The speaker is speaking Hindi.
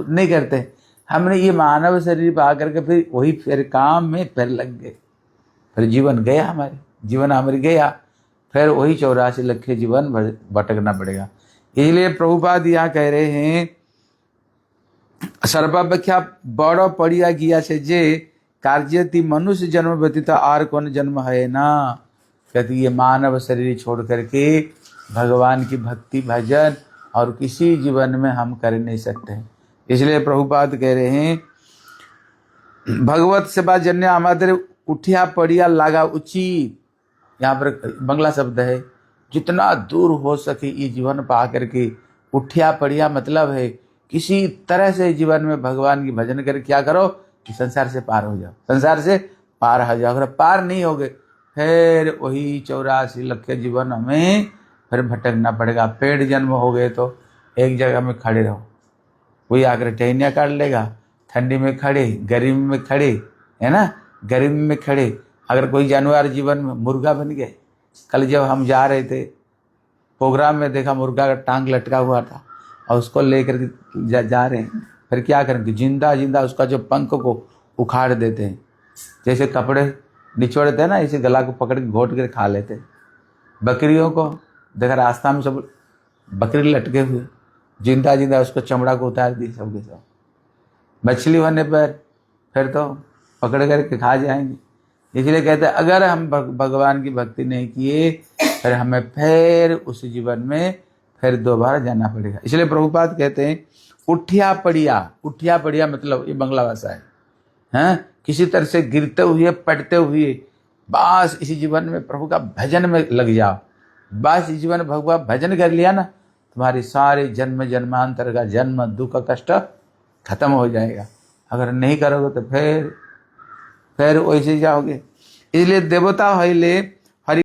नहीं करते। हमने ये मानव शरीर पा करके फिर वही फिर काम में फिर लग गए, फिर जीवन गया, हमारी गया, फिर वही 84 लाख के जीवन भटकना पड़ेगा। इसलिए प्रभुपाद यहाँ कह रहे हैं, सर्वापेक्षा बड़ो पड़िया गिया से जे कार्यति मनुष्य जन्म व्यतीत आर कौन जन्म है ना। कहती ये मानव शरीर छोड़ करके भगवान की भक्ति भजन और किसी जीवन में हम कर नहीं सकते। इसलिए प्रभुपाद कह रहे हैं भगवत सेवा जन्य हमारे उठिया पड़िया लागा उचित। यहाँ पर बंगला शब्द है, जितना दूर हो सके ये जीवन पा करके उठिया पड़िया मतलब है किसी तरह से जीवन में भगवान की भजन कर क्या करो कि संसार से पार हो जाओ, संसार से पार हो जाओ। अगर पार नहीं हो गए फिर वही 84 लाख के जीवन हमें फिर भटकना पड़ेगा। पेड़ जन्म हो गए तो एक जगह में खड़े रहो, कोई आकर टहनिया काट लेगा, ठंडी में खड़े, गर्मी में खड़े, है ना, गर्मी में खड़े। अगर कोई जानवर जीवन में मुर्गा बन गए, कल जब हम जा रहे थे प्रोग्राम में देखा मुर्गा का टांग लटका हुआ था और उसको लेकर जा रहे हैं, फिर क्या करेंगे, जिंदा जिंदा उसका जो पंख को उखाड़ देते हैं, जैसे कपड़े निचोड़ते हैं ना, इसे गला को पकड़ के घोट कर खा लेते हैं। बकरियों को देखा रास्ता में सब बकरी लटके हुए, जिंदा जिंदा उसको चमड़ा को उतार दी सब के सब। मछली होने पर फिर तो पकड़ करके खा जाएंगे। इसलिए कहते हैं अगर हम भगवान की भक्ति नहीं किए फिर हमें फिर उस जीवन में फिर दोबारा जाना पड़ेगा। इसलिए प्रभुपाद कहते हैं उठिया पड़िया मतलब ये बंगला भाषा है, हैं, किसी तरह से गिरते हुए पड़ते हुए बस इसी जीवन में प्रभु का भजन में लग जाओ। बस इस जीवन में भगवान भजन कर लिया ना, तुम्हारी सारे जन्म जन्मांतर का जन्म दुख कष्ट खत्म हो जाएगा। अगर नहीं करोगे तो फिर वैसे जाओगे। इसलिए देवता होइले